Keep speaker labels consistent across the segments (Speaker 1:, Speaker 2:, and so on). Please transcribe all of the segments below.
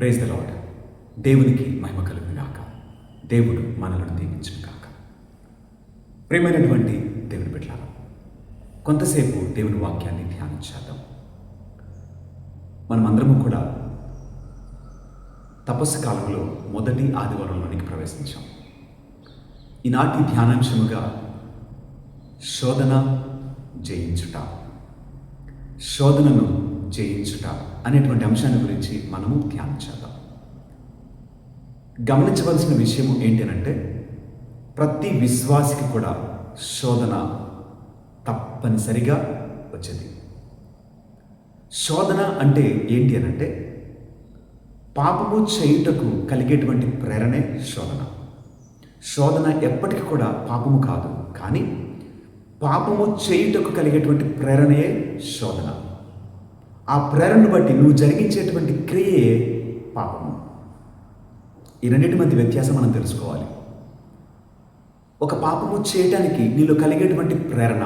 Speaker 1: Praise the lord. దేవునికి మహిమ కలుగును గాక. దేవుడు మనలను దీవించును గాక. ప్రియమైనటువంటి దేవుని బిడ్డలారా, కొంతసేపు దేవుని వాక్యాన్ని ధ్యానించేద్దాం. మనమందరము కూడా తపస్సు కాలంలో మొదటి ఆదివారంలోనికి ప్రవేశించాం. ఈనాటి ధ్యానాంశముగా శోధన జయించుట, శోధనను జయించుట అనేటువంటి అంశాన్ని గురించి మనము ధ్యానం చేద్దాం. గమనించవలసిన విషయం ఏంటంటే, ప్రతి విశ్వాసికి కూడా శోధన తప్పనిసరిగా వచ్చేది. శోధన అంటే ఏంటి అనంటే, పాపము చేయుటకు కలిగేటువంటి ప్రేరణే శోధన. శోధన ఎప్పటికీ కూడా పాపము కాదు, కానీ పాపము చేయుటకు కలిగేటువంటి ప్రేరణయే శోధన. ఆ ప్రేరణను బట్టి నువ్వు జరిగించేటువంటి క్రియే పాపము. ఈ రెండింటి మధ్య వ్యత్యాసం మనం తెలుసుకోవాలి. ఒక పాపము చేయటానికి నీలో కలిగేటువంటి ప్రేరణ,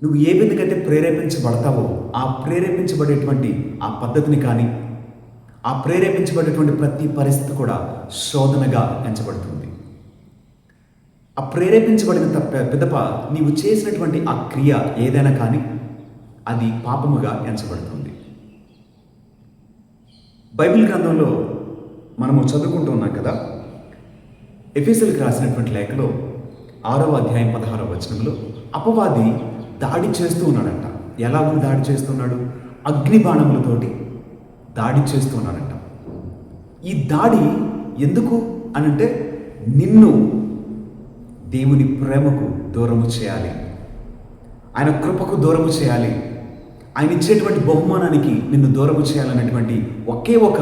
Speaker 1: నువ్వు ఏ విధంగా ప్రేరేపించబడతావో ఆ ప్రేరేపించబడేటువంటి ఆ పద్ధతిని కానీ, ఆ ప్రేరేపించబడేటువంటి ప్రతి పరిస్థితి కూడా శోధనగా ఎంచబడుతుంది. ఆ ప్రేరేపించబడిన పిదప నీవు చేసినటువంటి ఆ క్రియ ఏదైనా కానీ అది పాపముగా ఎంచబడుతుంది. బైబిల్ గ్రంథంలో మనము చదువుకుంటూ ఉన్నాం కదా, ఎఫెసీయులకు రాసినటువంటి లేఖలో 6వ అధ్యాయం 16వ వచనంలో అపవాది దాడి చేస్తూ ఉన్నాడంట. ఎలా దాడి చేస్తున్నాడు? అగ్ని బాణములతోటి దాడి చేస్తూ ఉన్నాడంట. ఈ దాడి ఎందుకు అనంటే, నిన్ను దేవుని ప్రేమకు దూరము చేయాలి, ఆయన కృపకు దూరము చేయాలి, ఆయన ఇచ్చేటువంటి బహుమానానికి నిన్ను దూరము చేయాలనేటువంటి ఒకే ఒక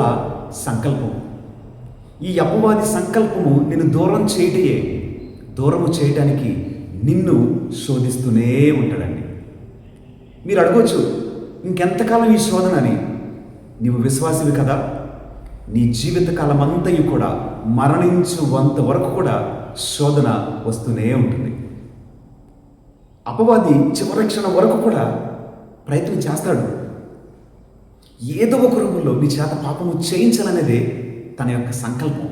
Speaker 1: సంకల్పం. ఈ అపవాది సంకల్పము నిన్ను దూరము చేయటానికి నిన్ను శోధిస్తూనే ఉంటాడండి. మీరు అడగవచ్చు, ఇంకెంతకాలం ఈ శోధన అని. నీవు విశ్వాసివి కదా, నీ జీవితకాలం అంతయు కూడా మరణించువంత వరకు కూడా శోధన వస్తూనే ఉంటుంది. అపవాది చివరి క్షణం వరకు కూడా ప్రయత్నం చేస్తాడు. ఏదో ఒక రూపంలో నీ చేత పాపము చేయించాలనేదే తన యొక్క సంకల్పం.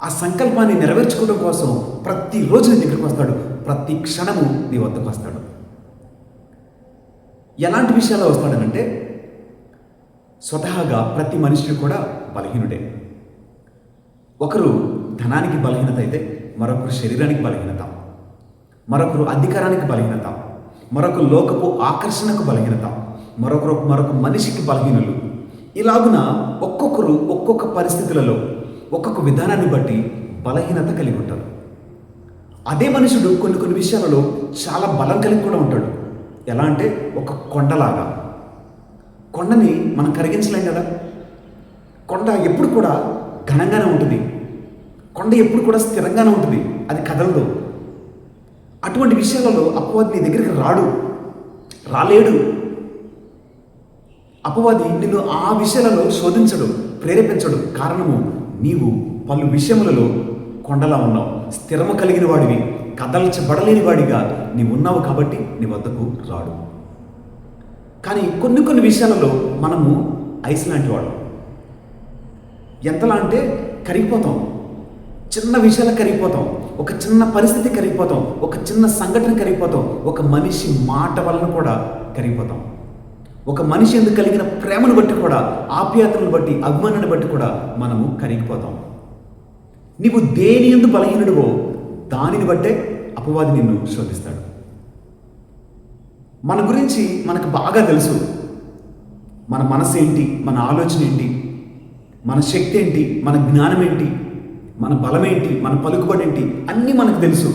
Speaker 1: ఆ సంకల్పాన్ని నెరవేర్చుకోవడం కోసం ప్రతిరోజు నీ దగ్గరికి వస్తాడు, ప్రతి క్షణము నీ వద్దకు వస్తాడు. ఎలాంటి విషయాల్లో వస్తాడనంటే, స్వతహాగా ప్రతి మనిషిని కూడా బలహీనుడే. ఒకరు ధనానికి బలహీనత అయితే, మరొకరు శరీరానికి బలహీనత, మరొకరు అధికారానికి బలహీనత, మరొక లోకపు ఆకర్షణకు బలహీనత, మరొక మనిషికి బలహీనులు. ఇలాగున ఒక్కొక్కరు ఒక్కొక్క పరిస్థితులలో ఒక్కొక్క విధానాన్ని బట్టి బలహీనత కలిగి ఉంటారు. అదే మనుషుడు కొన్ని విషయాలలో చాలా బలం కలిగి కూడా ఉంటాడు. ఎలా అంటే, ఒక కొండలాగా. కొండని మనం కరిగించలేం కదా. కొండ ఎప్పుడు కూడా ఘనంగానే ఉంటుంది, కొండ ఎప్పుడు కూడా స్థిరంగానే ఉంటుంది, అది కదలదు. అటువంటి విషయాలలో అపవాది నీ దగ్గరికి రాలేడు. అపవాది నిన్ను ఆ విషయాలలో శోధించడు, ప్రేరేపించడు. కారణము, నీవు పలు విషయములలో కొండలా ఉన్నావు, స్థిరము కలిగిన వాడివి, కదల్చబడలేని వాడిగా నీవు ఉన్నావు కాబట్టి నీ వద్దకు రాడు. కానీ కొన్ని విషయాలలో మనము ఐస్ లాంటి వాడు. ఎంతలా అంటే కరిగిపోతాం, చిన్న విషయాలకు కరిగిపోతాం, ఒక చిన్న పరిస్థితి కరిగిపోతాం, ఒక చిన్న సంఘటన కరిగిపోతాం, ఒక మనిషి మాట వలన కూడా కరిగిపోతాం. ఒక మనిషి ఎందుకు కలిగిన ప్రేమను బట్టి కూడా, ఆప్యాయతను బట్టి, అభిమానాన్ని బట్టి కూడా మనము కరిగిపోతాం. నీవు దేని యందు బలహీనుడివో దానిని బట్టే అపవాది నిన్ను శోధిస్తాడు. మన గురించి మనకు బాగా తెలుసు. మన మనసు ఏంటి, మన ఆలోచన ఏంటి, మన శక్తి ఏంటి, మన జ్ఞానం ఏంటి, మన బలం ఏంటి, మన పలుకుబడి ఏంటి, అన్నీ మనకు తెలుసు.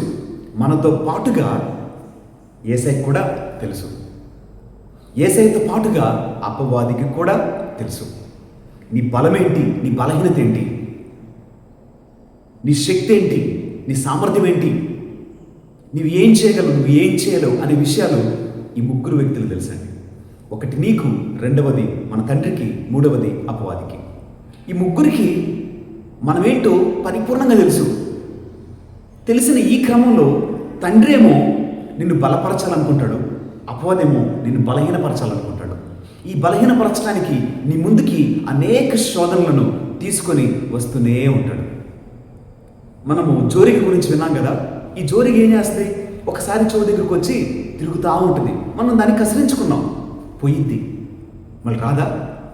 Speaker 1: మనతో పాటుగా యేసయ్యకు కూడా తెలుసు. యేసయ్యతో పాటుగా అపవాదికి కూడా తెలుసు. నీ బలమేంటి, నీ బలహీనత ఏంటి, నీ శక్తి ఏంటి, నీ సామర్థ్యం ఏంటి, నువ్వు ఏం చేయగలవు, నువ్వు ఏం చేయలేవు అనే విషయాలు ఈ ముగ్గురు వ్యక్తులు తెలుసండి. ఒకటి నీకు, రెండవది మన తండ్రికి, మూడవది అపవాదికి. ఈ ముగ్గురికి మనమేంటో పరిపూర్ణంగా తెలుసు. తెలిసిన ఈ క్రమంలో తండ్రి ఏమో నిన్ను బలపరచాలనుకుంటాడు, అపవాదేమో నిన్ను బలహీనపరచాలనుకుంటాడు. ఈ బలహీనపరచడానికి నీ ముందుకి అనేక శోధనలను తీసుకొని వస్తూనే ఉంటాడు. మనము జోరిగి గురించి విన్నాం కదా. ఈ జోరిగి ఏం చేస్తుంది? ఒకసారి చెవు దగ్గరికి వచ్చి తిరుగుతూ ఉంటుంది. మనం దాన్ని కసిరించుకున్నాం, పోయిద్ది, మళ్ళీ రాదా,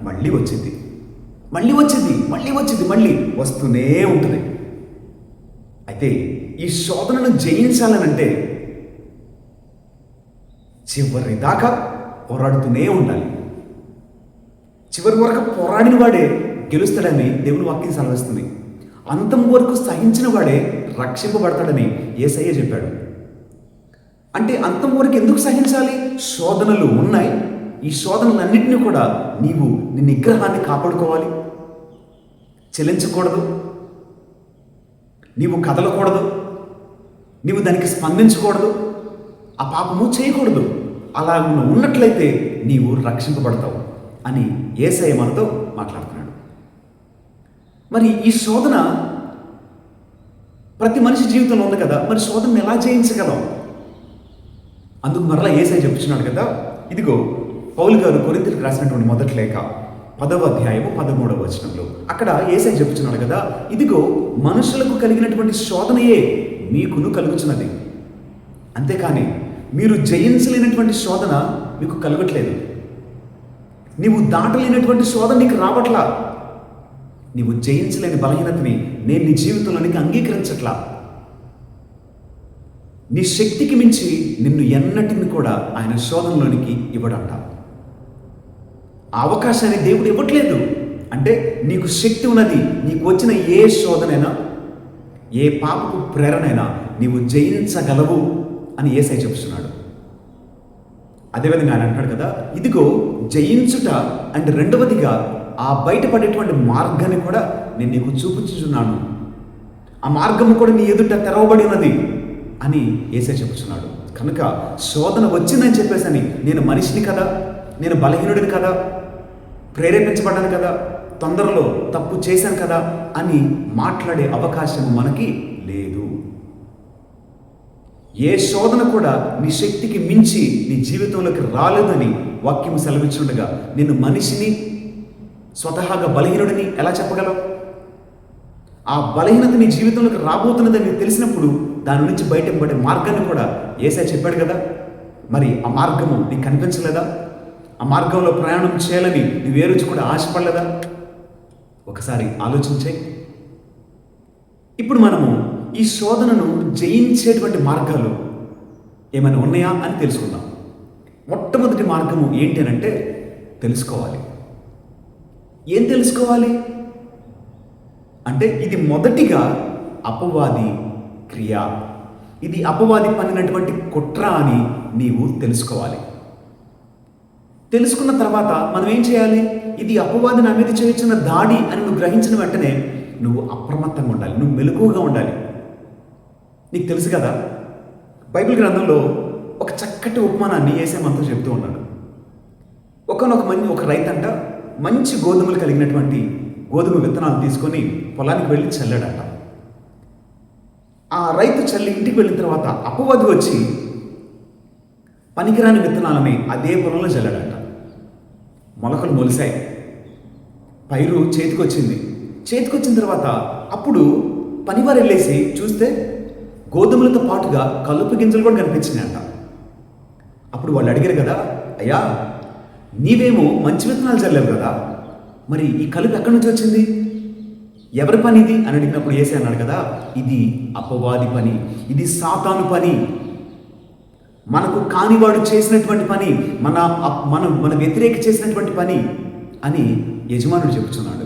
Speaker 1: మళ్ళీ వచ్చింది, మళ్ళీ వచ్చింది, మళ్ళీ వచ్చింది, మళ్ళీ వస్తూనే ఉంటుంది. అయితే ఈ శోధనను జయించాలనంటే చివరి దాకా పోరాడుతూనే ఉండాలి. చివరి వరకు పోరాడిన వాడే గెలుస్తాడని దేవుని వాక్యం సెలవిస్తుంది. అంతం వరకు సహించిన వాడే రక్షింపబడతాడని యేసయ్య చెప్పాడు. అంటే అంతం వరకు ఎందుకు సహించాలి? శోధనలు ఉన్నాయి. ఈ శోధనలన్నింటినీ కూడా నీవు నీ నిగ్రహాన్ని కాపాడుకోవాలి. చెల్లించకూడదు, నీవు కదలకూడదు, నీవు దానికి స్పందించకూడదు, ఆ పాపము చేయకూడదు. అలా ఉన్నట్లయితే నీవు రక్షింపబడతావు అని యేసయ్య మనతో మాట్లాడుతున్నాడు. మరి ఈ శోధన ప్రతి మనిషి జీవితంలో ఉంది కదా. మరి శోధనను ఎలా జయించగలం? అందుకు మరలా యేసయ్య చెప్తున్నాడు కదా. ఇదిగో పౌలు గారు కొరింథీయులకు రాసినటువంటి మొదటి లేఖ 10వ అధ్యాయము 13వ వచనంలో అక్కడ యేసయ్య చెప్తున్నాడు కదా, ఇదిగో మనుషులకు కలిగినటువంటి శోధనయే మీకును కలుగుచున్నది, అంతేకాని మీరు జయించలేనటువంటి శోధన మీకు కలగట్లేదు. నీవు దాటలేనటువంటి శోధన నీకు రావట్లా. నీవు జయించలేని బలహీనతని నేను నీ జీవితంలోనికి అంగీకరించట్లా. నీ శక్తికి మించి నిన్ను ఎన్నటిని కూడా ఆయన శోధనలోనికి ఇవ్వడంట. ఆ అవకాశాన్ని దేవుడు ఇవ్వట్లేదు. అంటే నీకు శక్తి ఉన్నది. నీకు వచ్చిన ఏ శోధనైనా, ఏ పాపపు ప్రేరణైనా నీవు జయించగలవు అని యేసయ్య చెప్తున్నాడు. అదేవిధంగా ఆయన అంటాడు కదా, ఇదిగో జయించుట అండ్ రెండవదిగా ఆ బయటపడేటువంటి మార్గాన్ని కూడా నేను నీకు చూపించుచున్నాను. ఆ మార్గము కూడా నీ ఎదుట తెరవబడి ఉన్నది అని యేసయ్య చెప్తున్నాడు. కనుక శోధన వచ్చిందని చెప్పేసని నేను మనిషిని కదా, నేను బలహీనుడిని కదా, ప్రేరేపించబడ్డాను కదా, తొందరలో తప్పు చేశాను కదా అని మాట్లాడే అవకాశం మనకి లేదు. ఏ శోధన కూడా నీ శక్తికి మించి నీ జీవితంలోకి రాలేదని వాక్యం సెలవిస్తుండగా నేను మనిషిని, స్వతహాగా బలహీనుడిని ఎలా చెప్పగలవు? ఆ బలహీనత నీ జీవితంలోకి రాబోతున్నదని నీకు తెలిసినప్పుడు దాని నుంచి బయటపడే మార్గాన్ని కూడా యేసయ్య చెప్పాడు కదా. మరి ఆ మార్గము నీకు కనిపించలేదా? ఆ మార్గంలో ప్రయాణం చేయాలని నువ్వు ఏ రోజు కూడా ఆశపడలేదా? ఒకసారి ఆలోచించే. ఇప్పుడు మనము ఈ శోధనను జయించేటువంటి మార్గాలు ఏమైనా ఉన్నాయా అని తెలుసుకుందాం. మొట్టమొదటి మార్గము ఏంటి అని అంటే తెలుసుకోవాలి. ఏం తెలుసుకోవాలి అంటే ఇది మొదటిగా అపవాది క్రియ, ఇది అపవాది పన్నినటువంటి కుట్ర అని నీవు తెలుసుకోవాలి. తెలుసుకున్న తర్వాత మనం ఏం చేయాలి? ఇది అపవాది నా మీద చేయించిన దాడి అని నువ్వు గ్రహించిన వెంటనే నువ్వు అప్రమత్తంగా ఉండాలి, నువ్వు మెలకువగా ఉండాలి. నీకు తెలుసు కదా, బైబిల్ గ్రంథంలో ఒక చక్కటి ఉపమానాన్ని యేసయ్య మనతో చెప్తూ ఉన్నాడు. ఒక రైతంట మంచి గోధుమలు కలిగినటువంటి గోధుమ విత్తనాలు తీసుకొని పొలానికి వెళ్ళి చల్లాడట. ఆ రైతు చల్లి ఇంటికి వెళ్ళిన తర్వాత అపవాది వచ్చి పనికిరాని విత్తనాలని అదే పొలంలో చల్లాడట. మొలకలు మొలిశాయి, పైరు చేతికొచ్చిన తర్వాత అప్పుడు పనివారు వెళ్ళేసి చూస్తే గోధుమలతో పాటుగా కలుపు గింజలు కూడా కనిపించినాయంట. అప్పుడు వాళ్ళు అడిగారు కదా, అయ్యా నీవేమో మంచి విత్తనాలు చల్లావు కదా, మరి ఈ కలుపు ఎక్కడి నుంచి వచ్చింది, ఎవరి పని ఇది అని అడిగినప్పుడు యేసయ్య అన్నాడు కదా, ఇది అపవాది పని, ఇది సాతాను పని, మనకు కానివాడు చేసినటువంటి పని, మన వ్యతిరేకి చేసినటువంటి పని అని యజమానుడు చెబుతున్నాడు.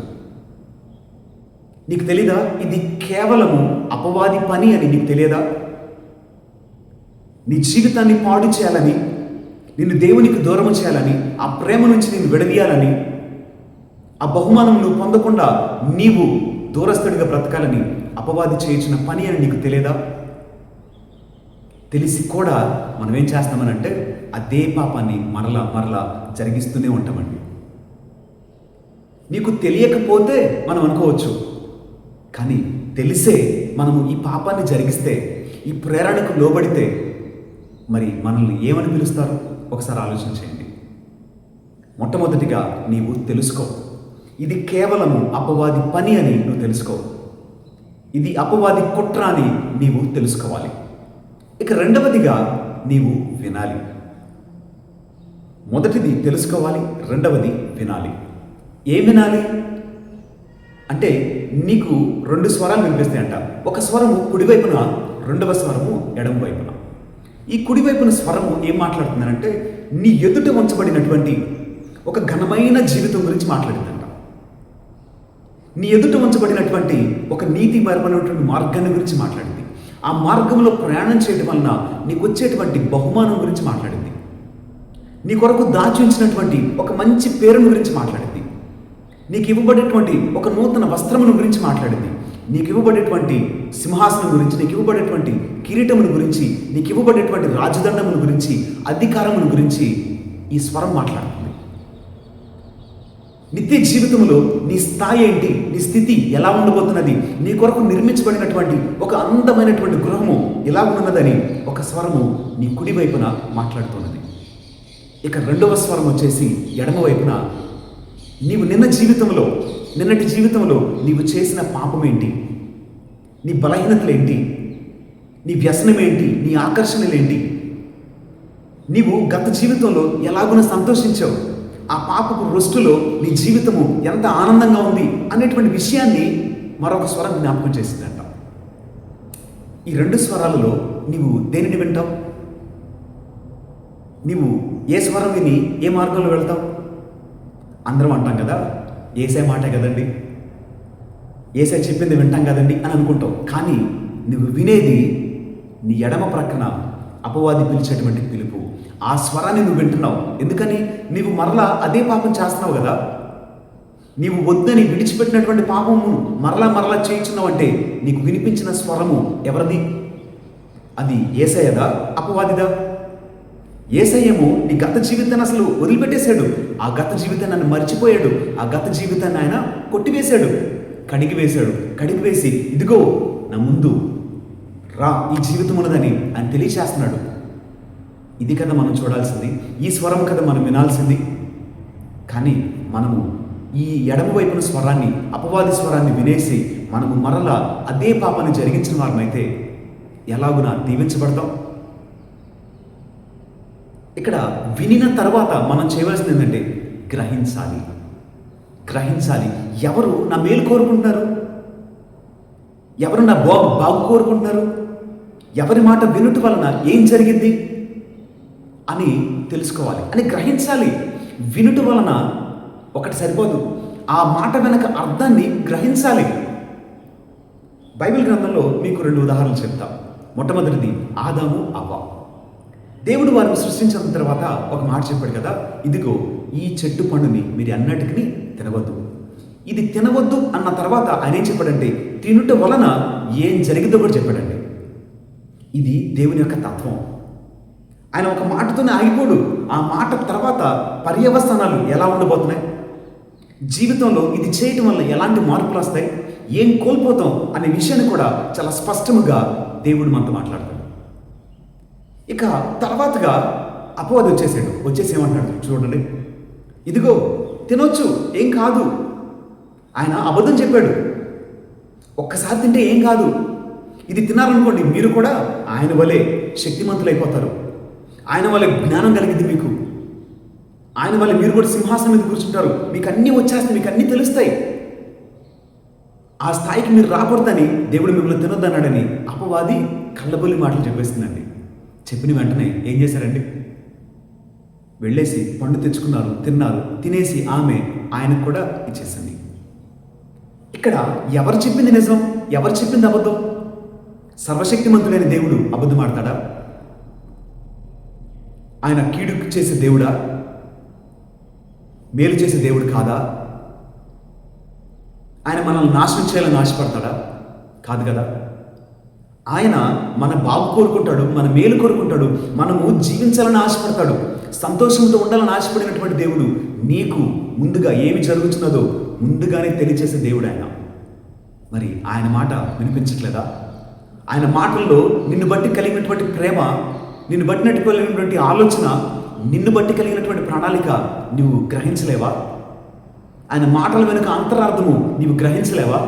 Speaker 1: నీకు తెలీదా? ఇది కేవలము అపవాది పని అని నీకు తెలియదా? నీ జీవితాన్ని పాడు చేయాలని, నిన్ను దేవునికి దూరం చేయాలని, ఆ ప్రేమ నుంచి నిన్ను విడదీయాలని, ఆ బహుమానం నువ్వు పొందకుండా నీవు దూరస్తుడిగా బ్రతకాలని అపవాది చేయించిన పని అని నీకు తెలియదా? తెలిసి కూడా మనం ఏం చేస్తామనంటే అదే పాపాన్ని మరలా జరిగిస్తూనే ఉంటామండి. నీకు తెలియకపోతే మనం అనుకోవచ్చు, కానీ తెలిసే మనము ఈ పాపాన్ని జరిగిస్తే, ఈ ప్రేరణకు లోబడితే మరి మనల్ని ఏమని పిలుస్తారు? ఒకసారి ఆలోచించండి. మొట్టమొదటిగా నీవు తెలుసుకో, ఇది కేవలము అపవాది పని అని నువ్వు తెలుసుకో. ఇది అపవాది కుట్ర అని నీవు తెలుసుకోవాలి. ఇక రెండవదిగా నీవు వినాలి. మొదటిది తెలుసుకోవాలి, రెండవది వినాలి. ఏం వినాలి అంటే నీకు రెండు స్వరాలు వినిపిస్తాయంట. ఒక స్వరము కుడివైపున, రెండవ స్వరము ఎడమ వైపున. ఈ కుడివైపున స్వరము ఏం మాట్లాడుతుందంటే నీ ఎదుట ఉంచబడినటువంటి ఒక ఘనమైన జీవితం గురించి మాట్లాడిందంట. నీ ఎదుట ఉంచబడినటువంటి ఒక నీతి పరమైనటువంటి మార్గాన్ని గురించి మాట్లాడింది. ఆ మార్గంలో ప్రయాణం చేయడం వలన నీకు వచ్చేటువంటి బహుమానం గురించి మాట్లాడింది. నీ కొరకు దాచి ఉంచినటువంటి ఒక మంచి పేరును గురించి మాట్లాడింది. నీకు ఇవ్వబడేటువంటి ఒక నూతన వస్త్రమును గురించి మాట్లాడింది. నీకు ఇవ్వబడేటువంటి సింహాసనం గురించి, నీకు ఇవ్వబడేటువంటి కిరీటమును గురించి, నీకు ఇవ్వబడేటువంటి రాజదండమును గురించి, అధికారమును గురించి ఈ స్వరం మాట్లాడుతుంది. నిత్య జీవితంలో నీ స్థాయి ఏంటి, నీ స్థితి ఎలా ఉండబోతున్నది, నీ కొరకు నిర్మించబడినటువంటి ఒక అందమైనటువంటి గృహము ఎలా ఉన్నదని ఒక స్వరము నీ కుడి వైపున మాట్లాడుతున్నది. ఇక రెండవ స్వరం వచ్చేసి ఎడమ వైపున నీవు నిన్నటి జీవితంలో నీవు చేసిన పాపం ఏంటి, నీ బలహీనతలేంటి, నీ వ్యసనం ఏంటి, నీ ఆకర్షణలేంటి, నీవు గత జీవితంలో ఎలాగున సంతోషించావు, ఆ పాపపు రొస్టులో నీ జీవితము ఎంత ఆనందంగా ఉంది అనేటువంటి విషయాన్ని మరొక స్వరం జ్ఞాపకం చేసిందంట. ఈ రెండు స్వరాలలో నీవు దేనిని వింటావు? నీవు ఏ స్వరం విని ఏ మార్గంలో వెళ్తావు? అందరం అంటాం కదా, ఏసే మాటే కదండి, ఏసే చెప్పింది వింటాం కదండి అని అనుకుంటావు. కానీ నువ్వు వినేది నీ ఎడమ ప్రక్కన అపవాది పిలిచేటువంటి పిలుపు. ఆ స్వరాన్ని నువ్వు వింటున్నావు. ఎందుకని? నీవు మరలా అదే పాపం చేస్తున్నావు కదా. నీవు వద్దని విడిచిపెట్టినటువంటి పాపము మరలా చేయించున్నావు అంటే నీకు వినిపించిన స్వరము ఎవరిది? అది యేసయ్యదా, అపవాదిదా? యేసయ్యేమో నీ గత జీవితాన్ని అసలు వదిలిపెట్టేశాడు. ఆ గత జీవితాన్ని ఆయన మర్చిపోయాడు. ఆ గత జీవితాన్ని ఆయన కొట్టివేశాడు, కడిగివేసి ఇదిగో నా ముందు రా, ఈ జీవితం ఉన్నదని ఆయన తెలియచేస్తున్నాడు. ఇది కదా మనం చూడాల్సింది, ఈ స్వరం కదా మనం వినాల్సింది. కానీ మనము ఈ ఎడమ వైపున స్వరాన్ని, అపవాది స్వరాన్ని వినేసి మనము మరలా అదే పాపాన్ని జరిగించిన వారమైతే ఎలాగున దీవించబడతాం? ఇక్కడ వినిన తర్వాత మనం చేయవలసింది ఏంటంటే గ్రహించాలి. ఎవరు నా మేలు కోరుకుంటున్నారు, ఎవరు నా బాగు కోరుకుంటున్నారు, ఎవరి మాట వినుట వలన ఏం జరిగింది అని తెలుసుకోవాలి, అని గ్రహించాలి. వినుట వలన ఒకటి సరిపోదు, ఆ మాట వెనక అర్థాన్ని గ్రహించాలి. బైబిల్ గ్రంథంలో మీకు 2 ఉదాహరణలు చెప్తా. మొట్టమొదటిది ఆదాము, అవ్వ. దేవుడు వారిని సృష్టించిన తర్వాత ఒక మాట చెప్పాడు కదా, ఇదిగో ఈ చెట్టు పండుని మీరు అన్నిటికీ తినవద్దు. ఇది తినవద్దు అన్న తర్వాత ఆయన ఏం చెప్పాడంటే తినుట వలన ఏం జరిగిందో కూడా చెప్పాడండి. ఇది దేవుని యొక్క తత్వం. ఆయన ఒక మాటతోనే ఆగిపోడు. ఆ మాట తర్వాత పర్యవసానాలు ఎలా ఉండబోతున్నాయి, జీవితంలో ఇది చేయటం వల్ల ఎలాంటి మార్పులు వస్తాయి, ఏం కోల్పోతాం అనే విషయాన్ని కూడా చాలా స్పష్టంగా దేవుడు మనతో మాట్లాడతాడు. ఇక తర్వాతగా అపవాది వచ్చేసి ఏమంటాడు చూడండి, ఇదిగో తినొచ్చు, ఏం కాదు. ఆయన అబద్ధం చెప్పాడు. ఒక్కసారి తింటే ఏం కాదు, ఇది తిన్నారనుకోండి మీరు కూడా ఆయన వలె శక్తిమంతులైపోతారు, ఆయన వలె జ్ఞానం కలిగింది మీకు, ఆయన వల్ల మీరు కూడా సింహాసనం మీద కూర్చుంటారు, మీకు అన్నీ వచ్చేస్తాయి, మీకు అన్నీ తెలుస్తాయి. ఆ స్థాయికి మీరు రాకూడదని దేవుడు మిమ్మల్ని తినొద్దన్నాడని అపవాది కళ్ళబొల్లి మాటలు చెప్పేస్తుందండి. చెప్పిన వెంటనే ఏం చేశారండి? వెళ్ళేసి పండు తెచ్చుకున్నారు, తిన్నారు, తినేసి ఆమె ఆయనకు కూడా ఇచ్చేసింది. ఇక్కడ ఎవరు చెప్పింది నిజం, ఎవరు చెప్పింది అబద్ధం? సర్వశక్తిమంతుడైన దేవుడు అబద్ధం ఆడతాడా? ఆయన కీడు చేసే దేవుడా? మేలు చేసే దేవుడు కాదా? ఆయన మనల్ని నాశనం చేయాలని ఆశపడతాడా? కాదు కదా. ఆయన మన బాగు కోరుకుంటాడు, మన మేలు కోరుకుంటాడు, మనము జీవించాలని ఆశపడతాడు, సంతోషంతో ఉండాలని ఆశపడినటువంటి దేవుడు నీకు ముందుగా ఏమి జరుగుతున్నదో ముందుగానే తెలియచేసే దేవుడు ఆయన. మరి ఆయన మాట వినిపించట్లేదా? ఆయన మాటల్లో నిన్ను బట్టి కలిగినటువంటి ప్రేమ, నిన్ను బట్టినట్టు కలిగినటువంటి ఆలోచన నిన్ను బట్టి కలిగినటువంటి ప్రణాళిక నువ్వు గ్రహించలేవా? ఆయన మాటల వెనుక అంతరార్థము నీవు గ్రహించలేవా?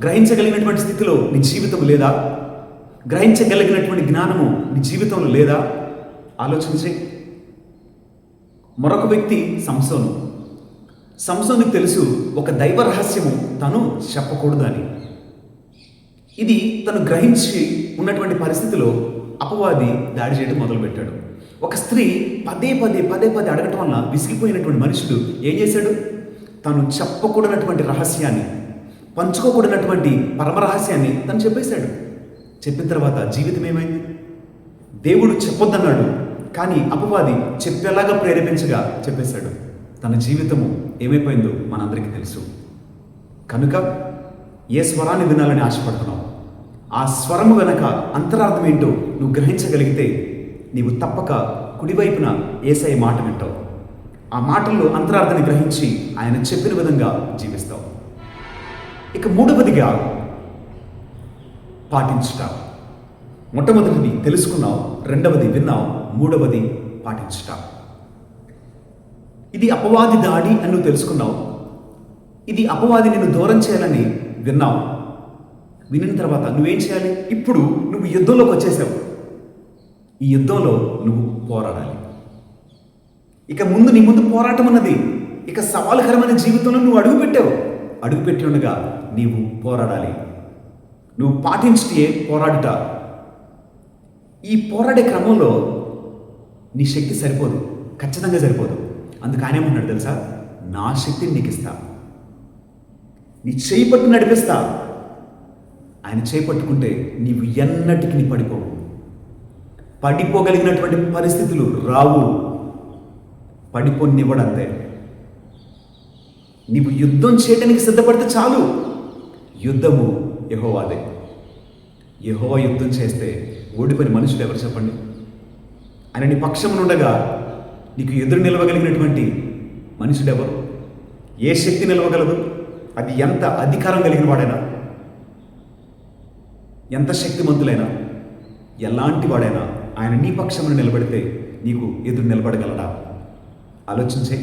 Speaker 1: గ్రహించగలిగినటువంటి స్థితిలో నీ జీవితం లేదా? గ్రహించగలిగినటువంటి జ్ఞానము నీ జీవితంలో లేదా? ఆలోచించి. మరొక వ్యక్తి సంసోనుకు తెలుసు ఒక దైవ రహస్యము తను చెప్పకూడదు అని. ఇది తను గ్రహించి ఉన్నటువంటి పరిస్థితిలో అపవాది దాడి చేయడం మొదలుపెట్టాడు. ఒక స్త్రీ పదే అడగటం వల్ల విసిగిపోయినటువంటి మనుషుడు ఏం చేశాడు? తను చెప్పకూడనటువంటి రహస్యాన్ని, పంచుకోకూడనటువంటి పరమ రహస్యాన్ని తను చెప్పేశాడు. చెప్పిన తర్వాత జీవితం ఏమైంది? దేవుడు చెప్పొద్దన్నాడు, కానీ అపవాది చెప్పేలాగా ప్రేరేపించగా చెప్పేశాడు. తన జీవితము ఏమైపోయిందో మనందరికీ తెలుసు. కనుక ఏ స్వరాన్ని వినాలని ఆశపడుతున్నావు, ఆ స్వరము వెనక అంతరార్థం ఏంటో నువ్వు గ్రహించగలిగితే నీవు తప్పక కుడివైపున యేసయ్య మాట వింటావు. ఆ మాటల్లో అంతరార్థాన్ని గ్రహించి ఆయన చెప్పిన విధంగా జీవిస్తావు. ఇక మూడవదిగా పాటించుట. మొట్టమొదటిది తెలుసుకున్నావు, రెండవది విన్నావు, మూడవది పాటించుట. ఇది అపవాది దాడి అని నువ్వు తెలుసుకున్నావు. ఇది అపవాది నిన్ను దూరం చేయాలని విన్నావు. వినిన తర్వాత నువ్వేం చేయాలి? ఇప్పుడు నువ్వు యుద్ధంలోకి వచ్చేసావు. ఈ యుద్ధంలో నువ్వు పోరాడాలి. ఇక నీ ముందు పోరాటం ఉన్నది. ఇక సవాలుకరమైన జీవితంలో నువ్వు అడుగుపెట్టి ఉండగా నీవు పోరాడాలి. నువ్వు పాటించితే పోరాడుట. ఈ పోరాడే క్రమంలో నీ శక్తి సరిపోదు, ఖచ్చితంగా సరిపోదు. అందుకు ఆయన ఏమన్నాడు తెలుసా? నా శక్తిని నీకు ఇస్తా, నీ చేయి పట్టు నడిపిస్తా. ఆయన చేయి పట్టుకుంటే నీవు ఎన్నటికి నీ పడిపోగలిగినటువంటి పరిస్థితులు రావు. పడిపోనివ్వడంతే. నీవు యుద్ధం చేయడానికి సిద్ధపడితే చాలు. యుద్ధము యెహోవాదే. యెహోవా యుద్ధం చేస్తే ఓడిపోయిన మనుషులు ఎవరు చెప్పండి? ఆయన నీ పక్షమునుండగా నీకు ఎదురు నిలవగలిగినటువంటి మనుషుడు ఎవరు? ఏ శక్తి నిలవగలదు? అది ఎంత అధికారం కలిగిన వాడైనా, ఎంత శక్తిమంతులైనా, ఎలాంటి వాడైనా ఆయన నీ పక్షమును నిలబడితే నీకు ఎదురు నిలబడగలడా? ఆలోచించే.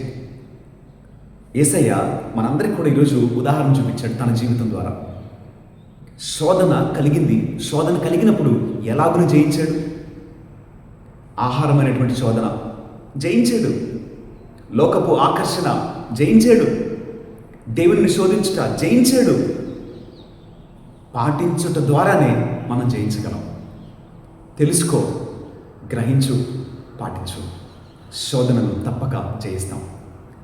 Speaker 1: యేసయ్య మనందరికీ కూడా ఈరోజు ఉదాహరణ చూపించాడు తన జీవితం ద్వారా. శోధన కలిగినప్పుడు ఎలాగున జయించాడు? ఆహారం అనేటువంటి శోధన జయించాడు. లోకపు ఆకర్షణ జయించాడు. దేవుని శోధించుట జయించాడు. పాటించుట ద్వారానే మనం జయించగలం. తెలుసుకో, గ్రహించు, పాటించు. శోధనను తప్పక జయిస్తాం.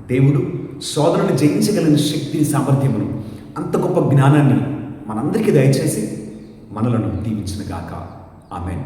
Speaker 1: దేవుడు శోధనను జయించగలిగిన శక్తిని, సామర్థ్యమును, అంత గొప్ప జ్ఞానాన్ని మనందరికీ దయచేసి మనలను దీవించునుగాక. ఆమేన్.